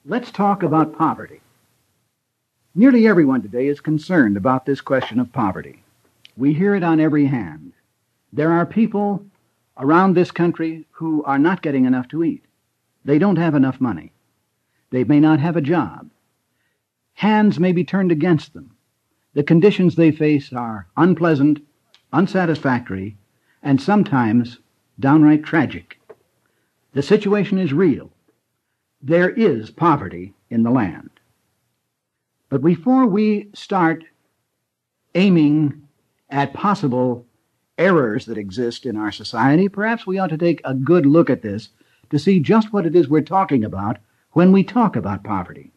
Let's talk about poverty. Nearly everyone today is concerned about this question of poverty. We hear it on every hand. There are people around this country who are not getting enough to eat. They don't have enough money. They may not have a job. Hands may be turned against them. The conditions they face are unpleasant, unsatisfactory, and sometimes downright tragic. The situation is real. There is poverty in the land. But before we start aiming at possible errors that exist in our society, perhaps we ought to take a good look at this to see just what it is we're talking about when we talk about poverty.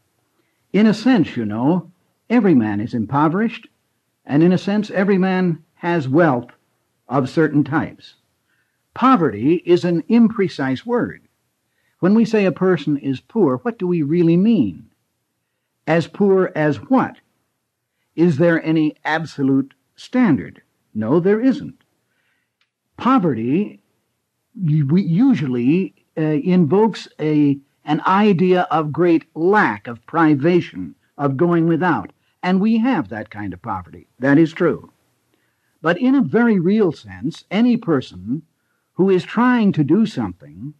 In a sense, you know, every man is impoverished, and in a sense, every man has wealth of certain types. Poverty is an imprecise word. When we say a person is poor, what do we really mean? As poor as what? Is there any absolute standard? No, there isn't. Poverty usually invokes an idea of great lack, of privation, of going without. And we have that kind of poverty. That is true. But in a very real sense, any person who is trying to do something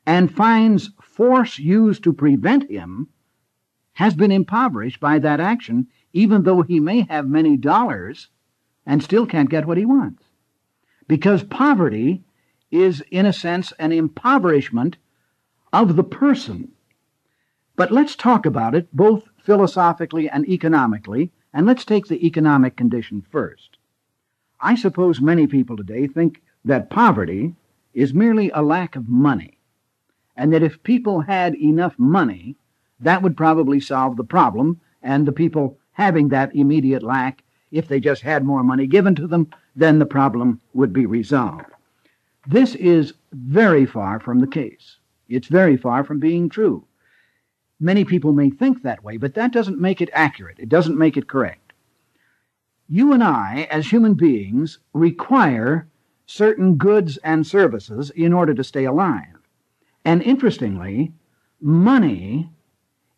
and finds force used to prevent him has been impoverished by that action, even though he may have many dollars and still can't get what he wants. Because poverty is, in a sense, an impoverishment of the person. But let's talk about it both philosophically and economically, and let's take the economic condition first. I suppose many people today think that poverty is merely a lack of money, and that if people had enough money, that would probably solve the problem, and the people having that immediate lack, if they just had more money given to them, then the problem would be resolved. This is very far from the case. It's very far from being true. Many people may think that way, but that doesn't make it accurate. It doesn't make it correct. You and I, as human beings, require certain goods and services in order to stay alive. And interestingly, money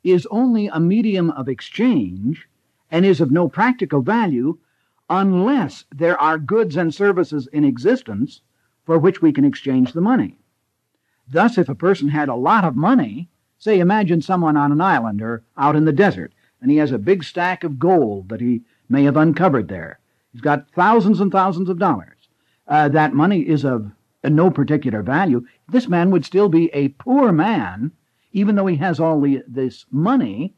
is only a medium of exchange and is of no practical value unless there are goods and services in existence for which we can exchange the money. Thus, if a person had a lot of money, say, imagine someone on an island or out in the desert, and he has a big stack of gold that he may have uncovered there. He's got thousands and thousands of dollars. That money is of no particular value. This man would still be a poor man, even though he has all this money,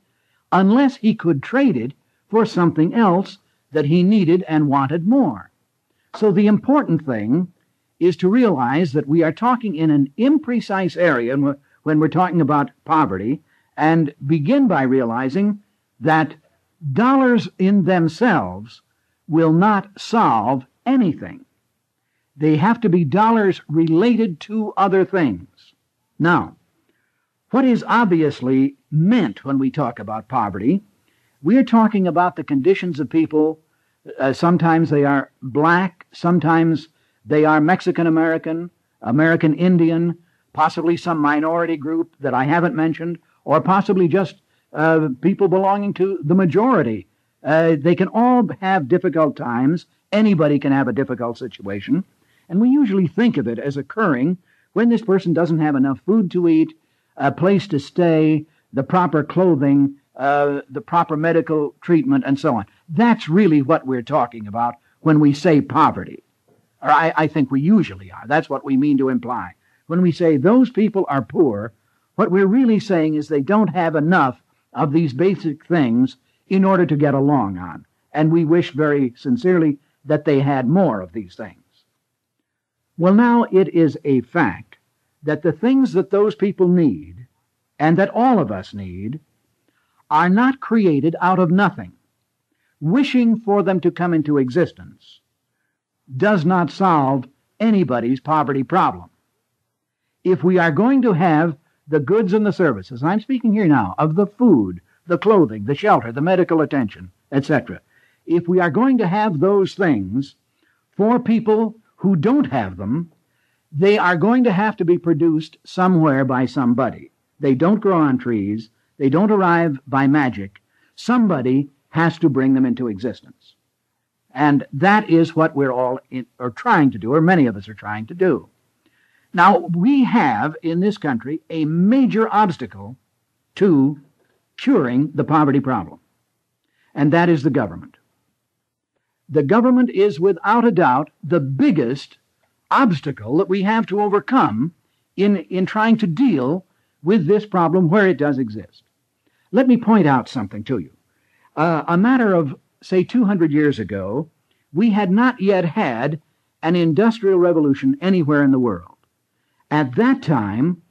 unless he could trade it for something else that he needed and wanted more. So the important thing is to realize that we are talking in an imprecise area when we're talking about poverty, and begin by realizing that dollars in themselves will not solve anything. They have to be dollars related to other things. Now, what is obviously meant when we talk about poverty, we are talking about the conditions of people. Sometimes they are black, sometimes they are Mexican-American, American Indian, possibly some minority group that I haven't mentioned, or possibly just people belonging to the majority. They can all have difficult times. Anybody can have a difficult situation. And we usually think of it as occurring when this person doesn't have enough food to eat, a place to stay, the proper clothing, the proper medical treatment, and so on. That's really what we're talking about when we say poverty. Or I think we usually are. That's what we mean to imply. When we say those people are poor, what we're really saying is they don't have enough of these basic things in order to get along on. And we wish very sincerely that they had more of these things. Well, now it is a fact that the things that those people need, and that all of us need, are not created out of nothing. Wishing for them to come into existence does not solve anybody's poverty problem. If we are going to have the goods and the services, and I'm speaking here now of the food, the clothing, the shelter, the medical attention, etc., if we are going to have those things for people who don't have them, they are going to have to be produced somewhere by somebody. They don't grow on trees. They don't arrive by magic. Somebody has to bring them into existence. And that is what we're all are trying to do, or many of us are trying to do. Now, we have in this country a major obstacle to curing the poverty problem, and that is the government. The government is without a doubt the biggest obstacle that we have to overcome in trying to deal with this problem where it does exist. Let me point out something to you. A matter of, say, 200 years ago, we had not yet had an industrial revolution anywhere in the world. At that time,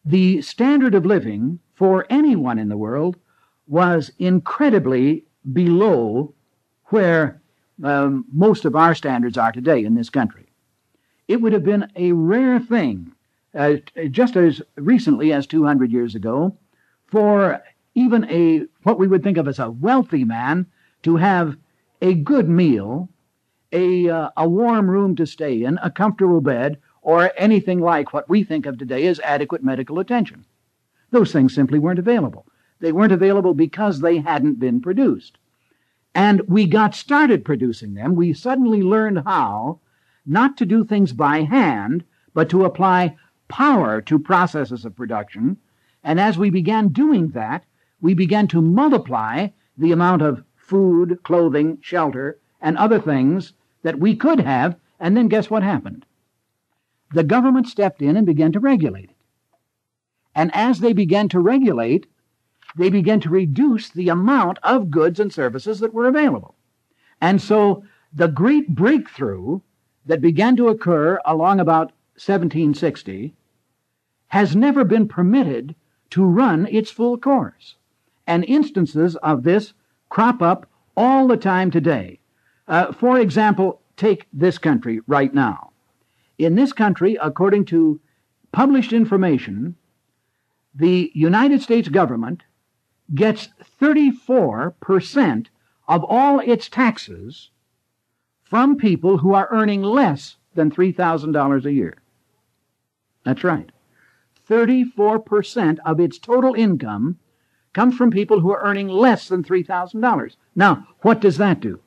the standard of living for anyone in the world was incredibly below where most of our standards are today in this country. It would have been a rare thing, just as recently as 200 years ago, for even what we would think of as a wealthy man to have a good meal, a warm room to stay in, a comfortable bed, or anything like what we think of today as adequate medical attention. Those things simply weren't available. They weren't available because they hadn't been produced. And we got started producing them. We suddenly learned how not to do things by hand, but to apply power to processes of production. And as we began doing that, we began to multiply the amount of food, clothing, shelter, and other things that we could have, and then guess what happened? The government stepped in and began to regulate it. And as they began to regulate, they began to reduce the amount of goods and services that were available. And so the great breakthrough that began to occur along about 1760 has never been permitted to run its full course. And instances of this crop up all the time today. For example, take this country right now. In this country, according to published information, the United States government gets 34% of all its taxes from people who are earning less than $3,000 a year. That's right. 34% of its total income comes from people who are earning less than $3,000. Now, what does that do?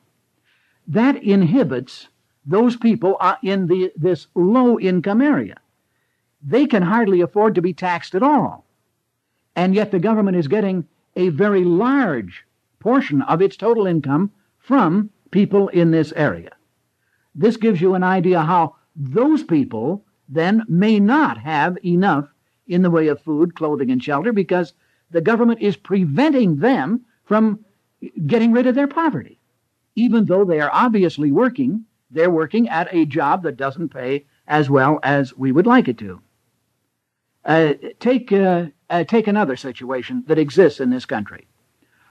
That inhibits those people in this low-income area. They can hardly afford to be taxed at all. And yet the government is getting a very large portion of its total income from people in this area. This gives you an idea how those people then may not have enough in the way of food, clothing, and shelter because the government is preventing them from getting rid of their poverty. Even though they are obviously working, they're working at a job that doesn't pay as well as we would like it to. Take another situation that exists in this country.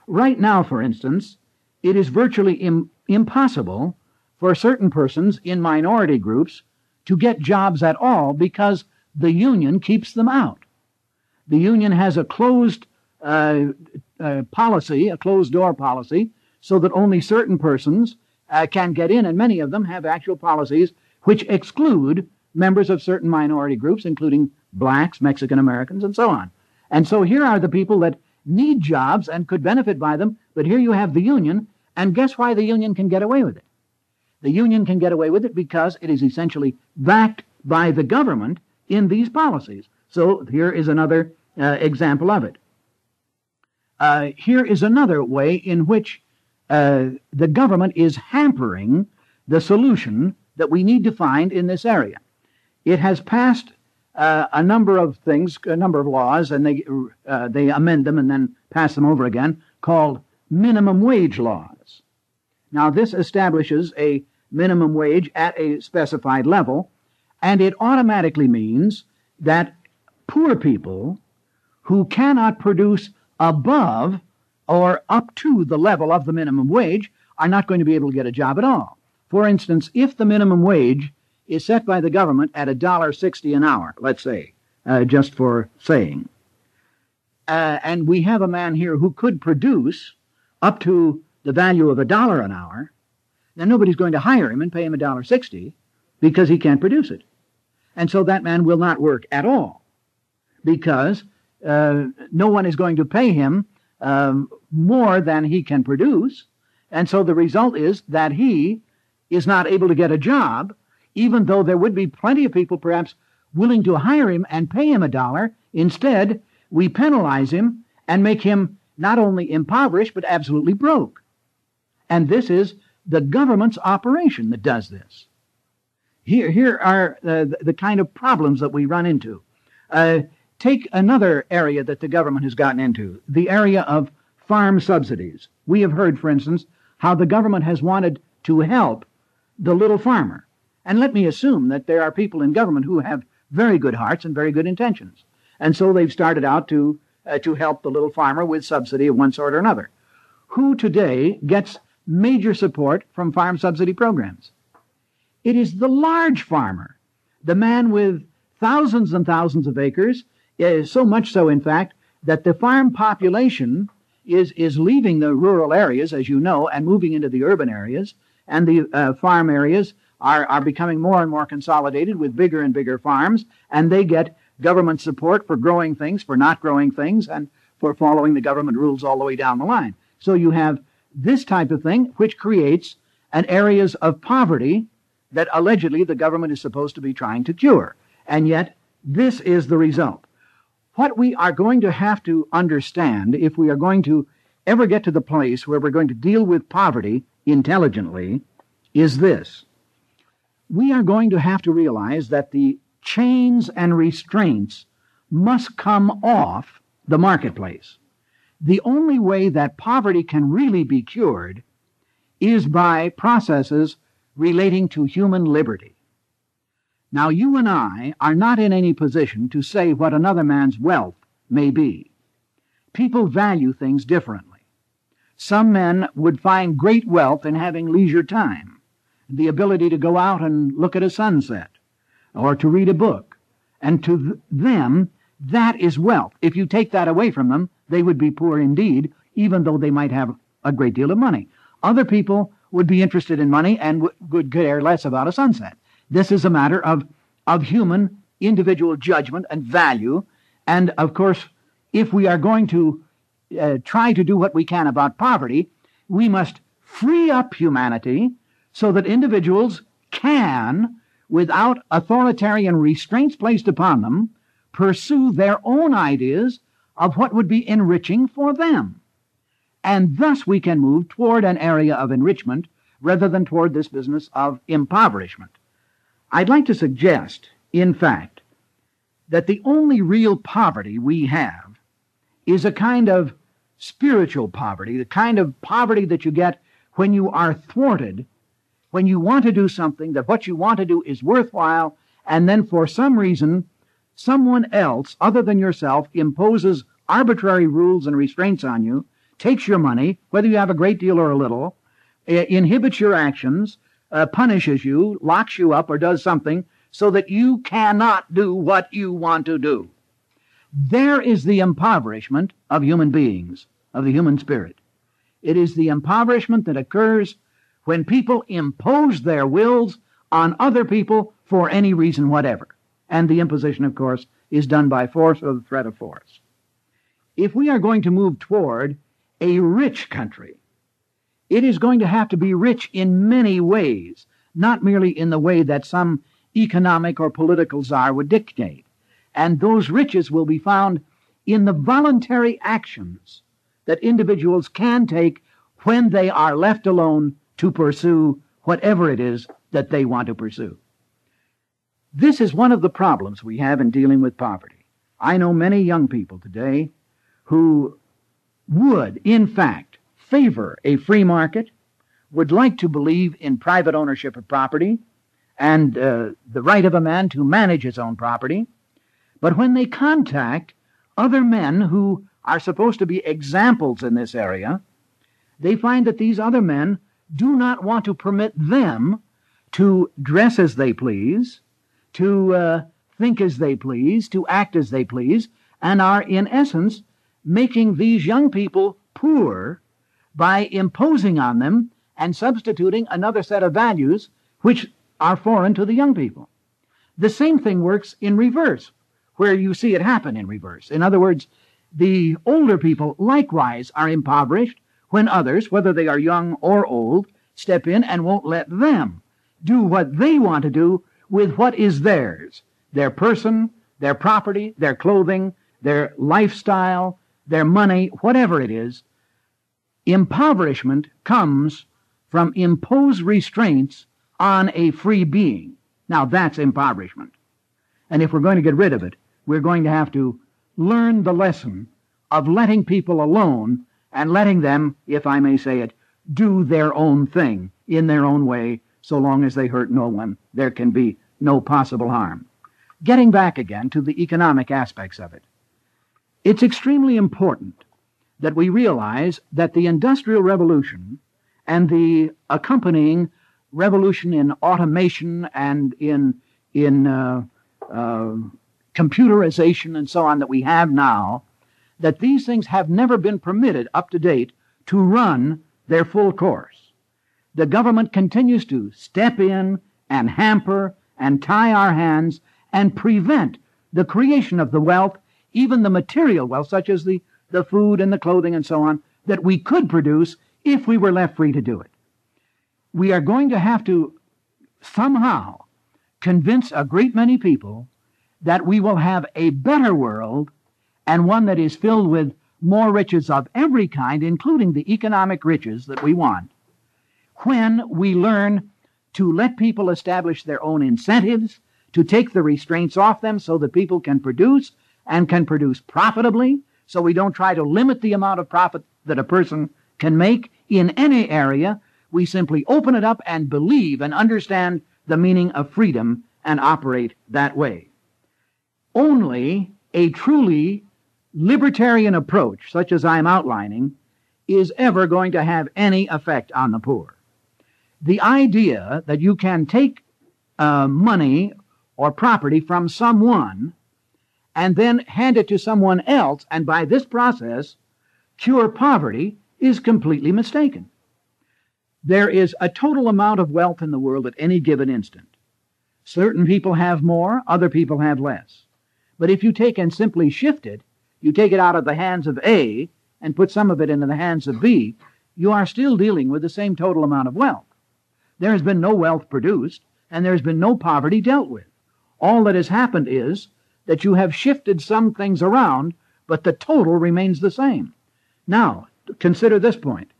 Right now, for instance, it is virtually impossible for certain persons in minority groups to get jobs at all because the union keeps them out. The union has a closed policy, a closed-door policy, so that only certain persons can get in, and many of them have actual policies which exclude members of certain minority groups, including blacks, Mexican Americans, and so on. And so here are the people that need jobs and could benefit by them, but here you have the union, and guess why the union can get away with it? The union can get away with it because it is essentially backed by the government in these policies. So here is another example of it. Here is another way in which the government is hampering the solution that we need to find in this area. It has passed a number of things, a number of laws, and they amend them and then pass them over again, called minimum wage laws. Now, this establishes a minimum wage at a specified level, and it automatically means that poor people who cannot produce above or up to the level of the minimum wage are not going to be able to get a job at all. For instance, if the minimum wage is set by the government at $1.60 an hour, let's say, just for saying, and we have a man here who could produce up to the value of $1 an hour, then nobody's going to hire him and pay him $1.60 because he can't produce it. And so that man will not work at all because no one is going to pay him more than he can produce. And so the result is that he is not able to get a job, even though there would be plenty of people perhaps willing to hire him and pay him $1. Instead, we penalize him and make him not only impoverished, but absolutely broke. And this is the government's operation that does this. Here are the kind of problems that we run into. Take another area that the government has gotten into, the area of farm subsidies. We have heard, for instance, how the government has wanted to help the little farmer. And let me assume that there are people in government who have very good hearts and very good intentions. And so they've started out to help the little farmer with subsidy of one sort or another. Who today gets major support from farm subsidy programs? It is the large farmer, the man with thousands and thousands of acres, so much so, in fact, that the farm population is leaving the rural areas, as you know, and moving into the urban areas, and the farm areas are becoming more and more consolidated with bigger and bigger farms, and they get government support for growing things, for not growing things, and for following the government rules all the way down the line. So you have this type of thing, which creates an areas of poverty that allegedly the government is supposed to be trying to cure. And yet, this is the result. What we are going to have to understand, if we are going to ever get to the place where we're going to deal with poverty intelligently, is this. We are going to have to realize that the chains and restraints must come off the marketplace. The only way that poverty can really be cured is by processes relating to human liberty. Now, you and I are not in any position to say what another man's wealth may be. People value things differently. Some men would find great wealth in having leisure time, the ability to go out and look at a sunset, or to read a book. And to them, that is wealth. If you take that away from them, they would be poor indeed, even though they might have a great deal of money. Other people would be interested in money and would care less about a sunset. This is a matter of human individual judgment and value. And of course, if we are going to try to do what we can about poverty, we must free up humanity so that individuals can, without authoritarian restraints placed upon them, pursue their own ideas of what would be enriching for them. And thus we can move toward an area of enrichment rather than toward this business of impoverishment. I'd like to suggest, in fact, that the only real poverty we have is a kind of spiritual poverty, the kind of poverty that you get when you are thwarted, when you want to do something, that what you want to do is worthwhile, and then for some reason, someone else other than yourself imposes arbitrary rules and restraints on you, takes your money, whether you have a great deal or a little, inhibits your actions, punishes you, locks you up, or does something so that you cannot do what you want to do. There is the impoverishment of human beings, of the human spirit. It is the impoverishment that occurs when people impose their wills on other people for any reason whatever. And the imposition, of course, is done by force or the threat of force. If we are going to move toward a rich country, it is going to have to be rich in many ways, not merely in the way that some economic or political czar would dictate. And those riches will be found in the voluntary actions that individuals can take when they are left alone to pursue whatever it is that they want to pursue. This is one of the problems we have in dealing with poverty. I know many young people today who would, in fact, favor a free market, would like to believe in private ownership of property and the right of a man to manage his own property. But when they contact other men who are supposed to be examples in this area, they find that these other men do not want to permit them to dress as they please, to think as they please, to act as they please, and are, in essence, making these young people poor by imposing on them and substituting another set of values which are foreign to the young people. The same thing works in reverse. where you see it happen in reverse. In other words, the older people likewise are impoverished when others, whether they are young or old, step in and won't let them do what they want to do with what is theirs, their person, their property, their clothing, their lifestyle, their money, whatever it is. Impoverishment comes from imposed restraints on a free being. Now that's impoverishment. And if we're going to get rid of it, we're going to have to learn the lesson of letting people alone and letting them, if I may say it, do their own thing in their own way, so long as they hurt no one. There can be no possible harm. Getting back again to the economic aspects of it, it's extremely important that we realize that the Industrial Revolution and the accompanying revolution in automation and in computerization and so on that we have now, that these things have never been permitted up to date to run their full course. The government continues to step in and hamper and tie our hands and prevent the creation of the wealth, even the material wealth, such as the food and the clothing and so on, that we could produce if we were left free to do it. We are going to have to somehow convince a great many people that we will have a better world and one that is filled with more riches of every kind, including the economic riches that we want, when we learn to let people establish their own incentives, to take the restraints off them so that people can produce and can produce profitably, so we don't try to limit the amount of profit that a person can make in any area. We simply open it up and believe and understand the meaning of freedom and operate that way. Only a truly libertarian approach, such as I'm outlining, is ever going to have any effect on the poor. The idea that you can take money or property from someone and then hand it to someone else, and by this process cure poverty, is completely mistaken. There is a total amount of wealth in the world at any given instant. Certain people have more, other people have less. But if you take and simply shift it, you take it out of the hands of A and put some of it into the hands of B, you are still dealing with the same total amount of wealth. There has been no wealth produced, and there has been no poverty dealt with. All that has happened is that you have shifted some things around, but the total remains the same. Now, consider this point.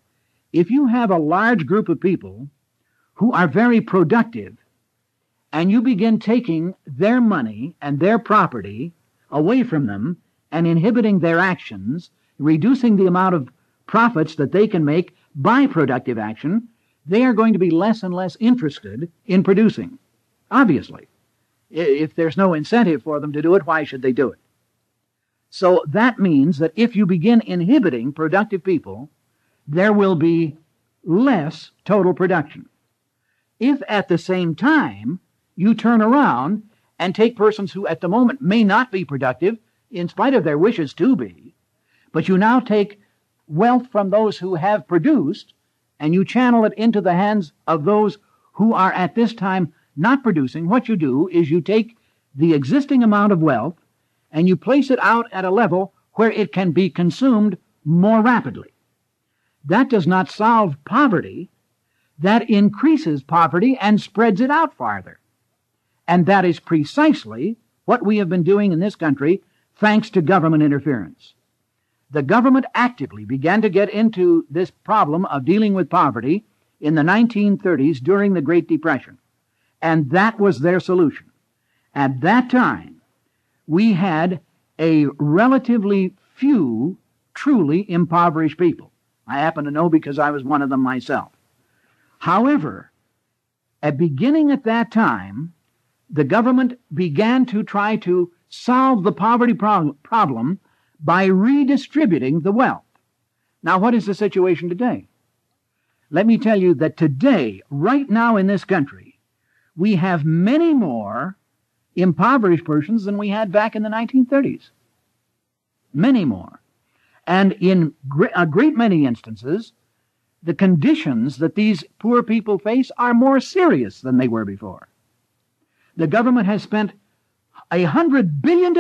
If you have a large group of people who are very productive, and you begin taking their money and their property away from them and inhibiting their actions, reducing the amount of profits that they can make by productive action, they are going to be less and less interested in producing. Obviously. If there's no incentive for them to do it, why should they do it? So that means that if you begin inhibiting productive people, there will be less total production. If at the same time you turn around and take persons who at the moment may not be productive, in spite of their wishes to be, but you now take wealth from those who have produced and you channel it into the hands of those who are at this time not producing, what you do is you take the existing amount of wealth and you place it out at a level where it can be consumed more rapidly. That does not solve poverty. That increases poverty and spreads it out farther. And that is precisely what we have been doing in this country thanks to government interference. The government actively began to get into this problem of dealing with poverty in the 1930s during the Great Depression. And that was their solution. At that time, we had a relatively few truly impoverished people. I happen to know because I was one of them myself. However, beginning at that time, the government began to try to solve the poverty problem by redistributing the wealth. Now, what is the situation today? Let me tell you that today, right now in this country, we have many more impoverished persons than we had back in the 1930s. Many more. And in a great many instances, the conditions that these poor people face are more serious than they were before. The government has spent $100 billion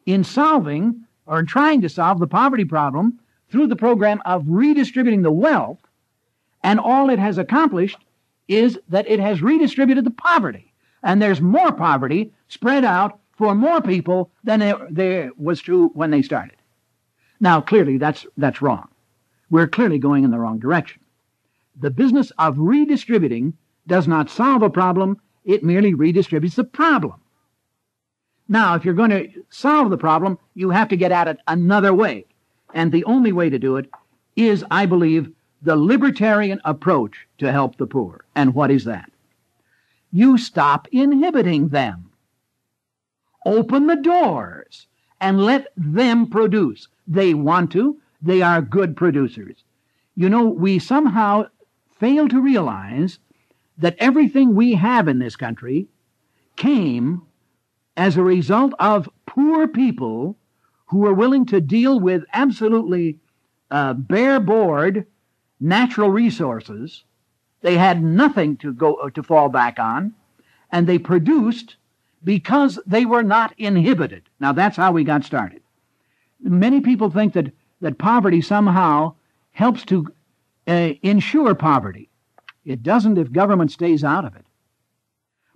in solving or trying to solve the poverty problem through the program of redistributing the wealth, and all it has accomplished is that it has redistributed the poverty. And there's more poverty spread out for more people than there was true when they started. Now, clearly, that's wrong. We're clearly going in the wrong direction. The business of redistributing does not solve a problem, it merely redistributes the problem. Now, if you're going to solve the problem, you have to get at it another way. And the only way to do it is, I believe, the libertarian approach to help the poor. And what is that? You stop inhibiting them. Open the doors and let them produce. They want to. They are good producers. You know, we somehow fail to realize that everything we have in this country came as a result of poor people who were willing to deal with absolutely bare-board natural resources. They had nothing to fall back on, and they produced because they were not inhibited. Now, that's how we got started. Many people think that poverty somehow helps to ensure poverty. It doesn't if government stays out of it.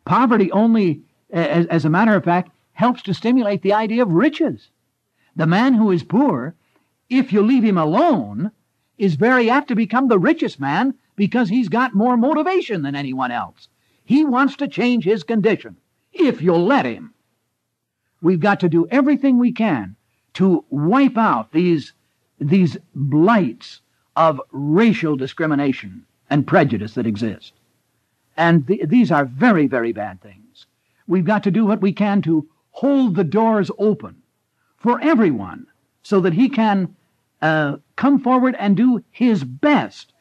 Poverty only, as a matter of fact, helps to stimulate the idea of riches. The man who is poor, if you leave him alone, is very apt to become the richest man because he's got more motivation than anyone else. He wants to change his condition, if you'll let him. We've got to do everything we can to wipe out these blights of racial discrimination and prejudice that exist. And these are very, very bad things. We've got to do what we can to hold the doors open for everyone so that he can come forward and do his best.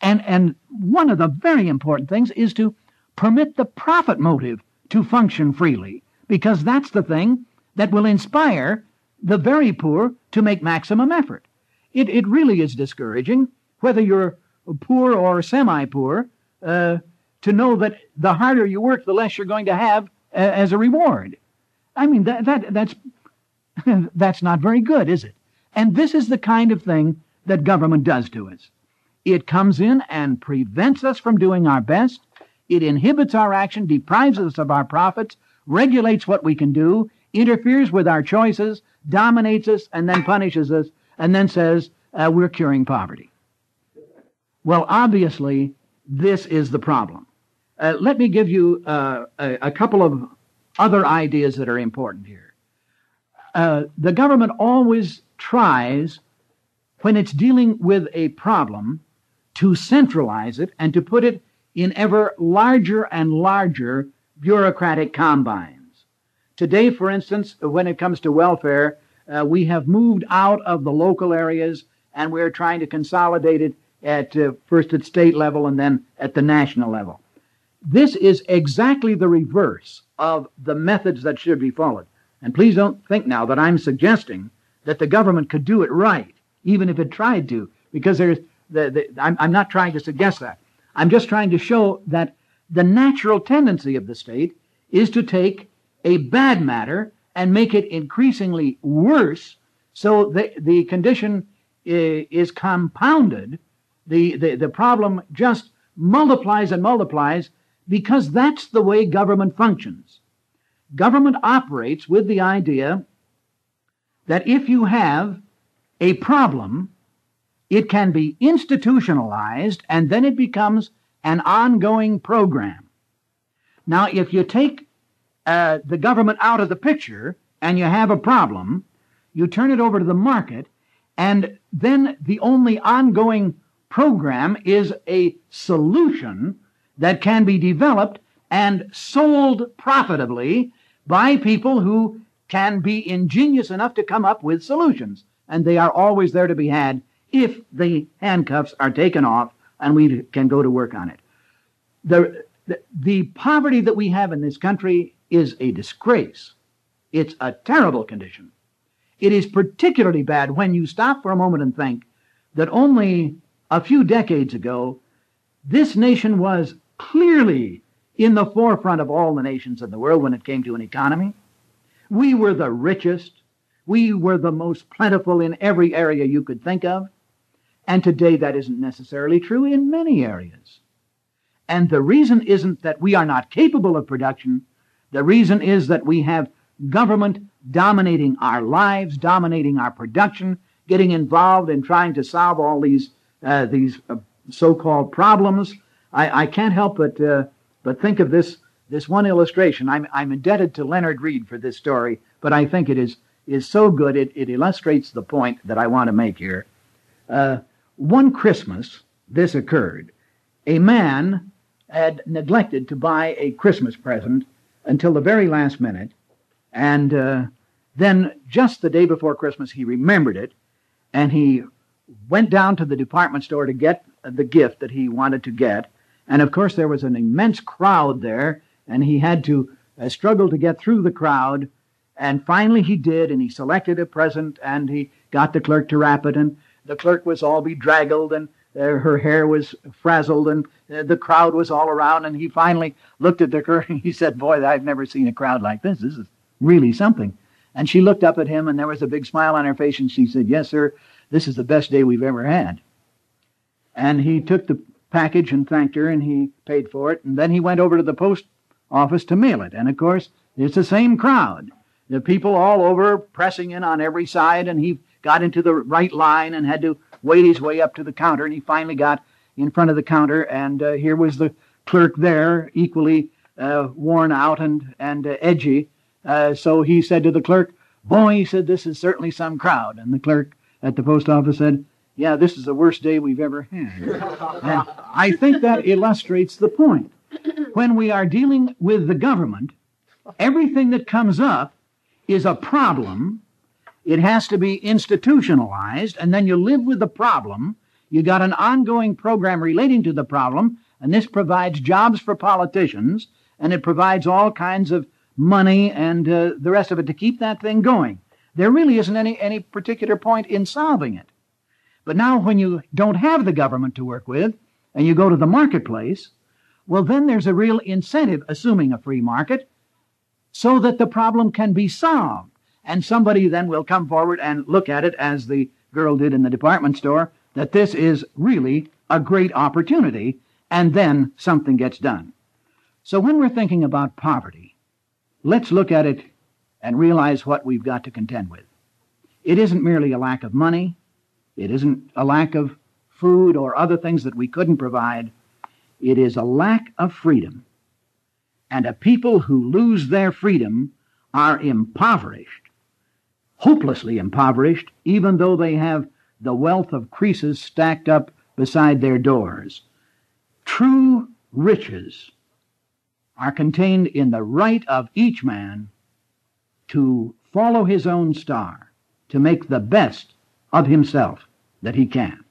And one of the very important things is to permit the profit motive to function freely, because that's the thing that will inspire the very poor to make maximum effort. It really is discouraging, whether you're poor or semi-poor, to know that the harder you work, the less you're going to have as a reward. I mean, that's that's not very good, is it? And this is the kind of thing that government does to us. It comes in and prevents us from doing our best. It inhibits our action, deprives us of our profits, regulates what we can do, interferes with our choices, dominates us, and then punishes us, and then says we're curing poverty. Well, obviously, this is the problem. Let me give you a couple of other ideas that are important here. The government always tries, when it's dealing with a problem, to centralize it and to put it in ever larger and larger bureaucratic combines. Today, for instance, when it comes to welfare, we have moved out of the local areas and we're trying to consolidate it at first at state level and then at the national level. This is exactly the reverse of the methods that should be followed. And please don't think now that I'm suggesting that the government could do it right, even if it tried to, because I'm not trying to suggest that. I'm just trying to show that the natural tendency of the state is to take a bad matter and make it increasingly worse, so the condition is compounded. The problem just multiplies and multiplies, because that's the way government functions. Government operates with the idea that if you have a problem, it can be institutionalized and then it becomes an ongoing program. Now, if you take the government out of the picture and you have a problem, you turn it over to the market, and then the only ongoing program is a solution that can be developed and sold profitably by people who can be ingenious enough to come up with solutions. And they are always there to be had if the handcuffs are taken off and we can go to work on it. The poverty that we have in this country is a disgrace. It's a terrible condition. It is particularly bad when you stop for a moment and think that only a few decades ago, this nation was clearly in the forefront of all the nations of the world when it came to an economy. We were the richest. We were the most plentiful in every area you could think of. And today that isn't necessarily true in many areas. And the reason isn't that we are not capable of production. The reason is that we have government dominating our lives, dominating our production, getting involved in trying to solve all these so-called problems. I can't help but think of this one illustration. I'm indebted to Leonard Read for this story, but I think it is so good it illustrates the point that I want to make here. One Christmas, this occurred. A man had neglected to buy a Christmas present until the very last minute, and then just the day before Christmas he remembered it, and he went down to the department store to get the gift that he wanted to get. And of course there was an immense crowd there, and he had to struggle to get through the crowd. And finally he did, and he selected a present, and he got the clerk to wrap it, and the clerk was all bedraggled, and her hair was frazzled, and the crowd was all around, and he finally looked at the clerk, and he said, "Boy, I've never seen a crowd like this. This is really something." And she looked up at him, and there was a big smile on her face, and she said, "Yes, sir, this is the best day we've ever had." And he took the package and thanked her, and he paid for it, and then he went over to the post office to mail it. And of course, it's the same crowd. The people all over pressing in on every side, and he got into the right line and had to wait his way up to the counter, and he finally got in front of the counter, and here was the clerk there, equally worn out and edgy. So he said to the clerk, "Boy," he said, "this is certainly some crowd." And the clerk at the post office said, "Yeah, this is the worst day we've ever had." And I think that illustrates the point. When we are dealing with the government, everything that comes up is a problem. It has to be institutionalized, and then you live with the problem. You got an ongoing program relating to the problem, and this provides jobs for politicians, and it provides all kinds of money and the rest of it to keep that thing going. There really isn't any particular point in solving it. But now when you don't have the government to work with, and you go to the marketplace, well, then there's a real incentive, assuming a free market, so that the problem can be solved. And somebody then will come forward and look at it, as the girl did in the department store, that this is really a great opportunity, and then something gets done. So when we're thinking about poverty, let's look at it and realize what we've got to contend with. It isn't merely a lack of money. It isn't a lack of food or other things that we couldn't provide. It is a lack of freedom. And a people who lose their freedom are impoverished, hopelessly impoverished, even though they have the wealth of creases stacked up beside their doors. True riches are contained in the right of each man to follow his own star, to make the best of himself that he can.